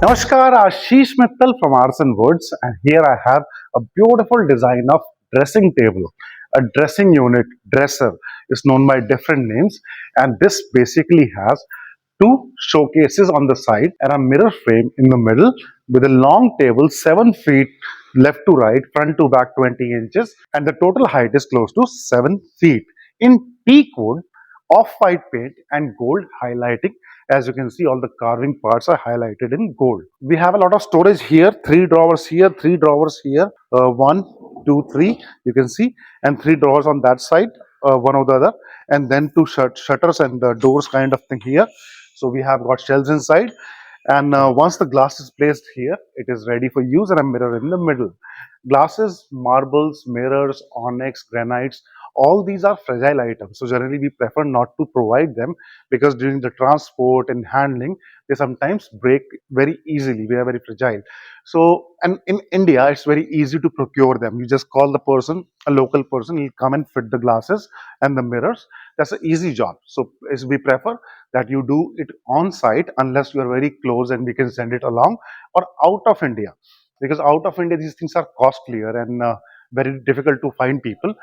Namaskar, Ashish Mittal from Artisan Woods, and here I have a beautiful design of dressing table. A dressing unit, dresser, is known by different names, and this basically has two showcases on the side and a mirror frame in the middle with a long table 7 feet left to right, front to back 20 inches, and the total height is close to 7 feet. In teak wood, off-white paint and gold highlighting. As you can see, all the carving parts are highlighted in gold. We have a lot of storage here, three drawers here, three drawers here, one, two, three, you can see, and three drawers on that side, one or the other, and then two shutters and doors kind of thing here. So we have got shelves inside, and once the glass is placed here, it is ready for use, and a mirror in the middle. Glasses, marbles, mirrors, onyx, granites, all these are fragile items. So generally we prefer not to provide them because during the transport and handling, they sometimes break very easily. They are very fragile. So, and in India, it's very easy to procure them. You just call the person, a local person, he'll come and fit the glasses and the mirrors. That's an easy job. So as we prefer that you do it on site unless you are very close and we can send it along, or out of India, because out of India these things are costlier and very difficult to find people.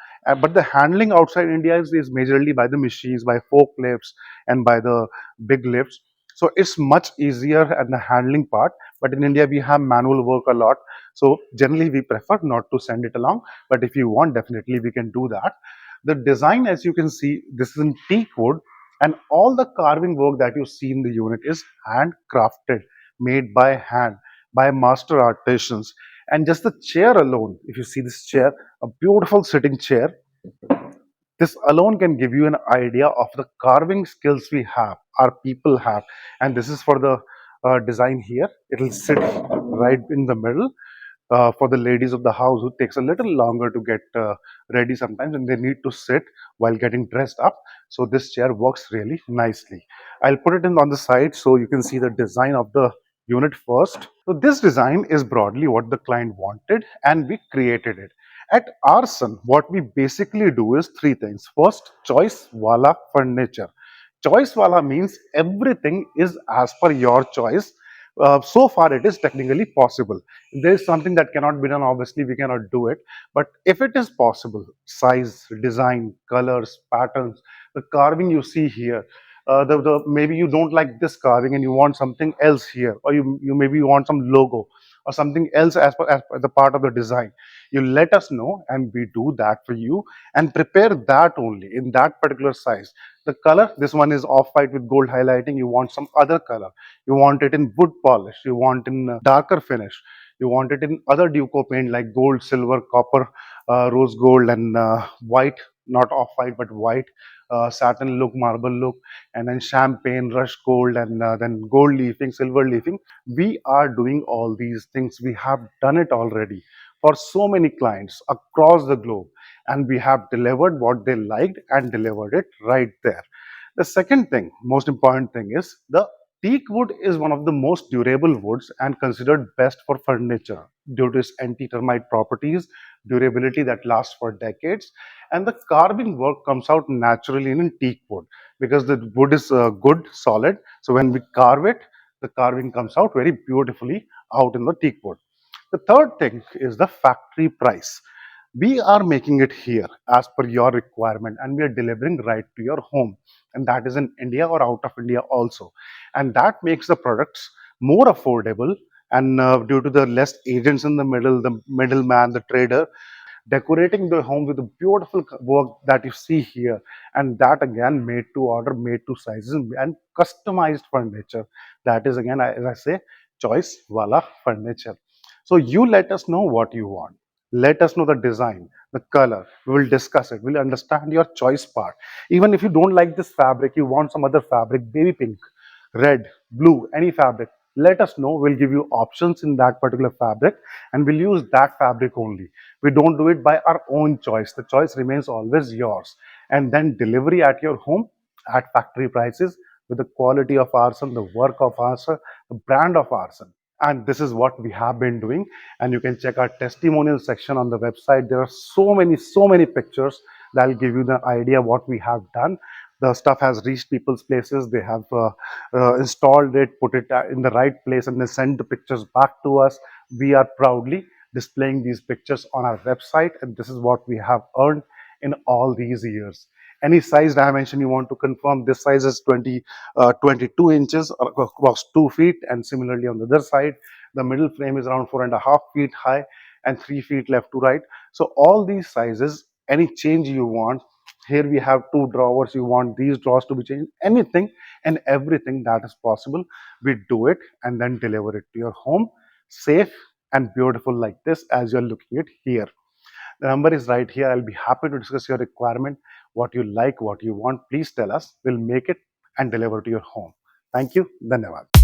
But the handling outside India is majorly by the machines, by forklifts, and by the big lifts. So it's much easier at the handling part. But in India we have manual work a lot. So generally we prefer not to send it along. But if you want, definitely we can do that. The design, as you can see, this is in teak wood, and all the carving work that you see in the unit is handcrafted, made by hand, by master artisans. And just the chair alone, if you see this chair, a beautiful sitting chair, this alone can give you an idea of the carving skills we have, our people have. And this is for the design here. It will sit right in the middle for the ladies of the house who takes a little longer to get ready sometimes, and they need to sit while getting dressed up. So this chair works really nicely. I'll put it in on the side so you can see the design of the unit first. So this design is broadly what the client wanted, and we created it. At Arson, what we basically do is three things. First, choice wala furniture. Choice wala means everything is as per your choice. So far it is technically possible. If there is something that cannot be done, obviously we cannot do it. But if it is possible, size, design, colors, patterns, the carving you see here, maybe you don't like this carving and you want something else here, or you maybe you want some logo or something else as per the part of the design. You let us know and we do that for you and prepare that only in that particular size. The color, this one is off-white with gold highlighting. You want some other color. You want it in wood polish. You want in darker finish. You want it in other deco paint like gold, silver, copper, rose gold, and white, not off-white but white, satin look, marble look, and then champagne, rush gold, and then gold leafing, silver leafing. We are doing all these things. We have done it already for so many clients across the globe, and we have delivered what they liked and delivered it right there. The second thing, most important thing, is the teak wood is one of the most durable woods and considered best for furniture due to its anti-termite properties, durability that lasts for decades, and the carving work comes out naturally in teak wood because the wood is good, solid. So when we carve it, the carving comes out very beautifully out in the teak wood. The third thing is the factory price. We are making it here as per your requirement, and we are delivering right to your home, and that is in India or out of India also. And that makes the products more affordable, and due to the less agents in the middle, the middleman, the trader, decorating the home with the beautiful work that you see here, and that again made to order, made to sizes, and customized furniture. That is again, as I say, choice wala furniture. So you let us know what you want. Let us know the design, the color. We will discuss it. We'll understand your choice part. Even if you don't like this fabric, you want some other fabric, baby pink, red, blue, any fabric, let us know. We'll give you options in that particular fabric, and we'll use that fabric only. We don't do it by our own choice. The choice remains always yours. And then delivery at your home at factory prices with the quality of Arson, the work of Arson, the brand of Arson. And this is what we have been doing. And you can check our testimonial section on the website. There are so many pictures that will give you the idea what we have done. The stuff has reached people's places. They have installed it, put it in the right place, and they send the pictures back to us. We are proudly displaying these pictures on our website, and this is what we have earned in all these years. Any size dimension you want to confirm, this size is 22 inches across 2 feet, and similarly on the other side, the middle frame is around 4.5 feet high and 3 feet left to right. So all these sizes, any change you want, here we have two drawers, you want these drawers to be changed, anything and everything that is possible, we do it and then deliver it to your home, safe and beautiful like this as you're looking at here. The number is right here. I'll be happy to discuss your requirement, what you like, what you want. Please tell us. We'll make it and deliver to your home. Thank you. Dhanyavad.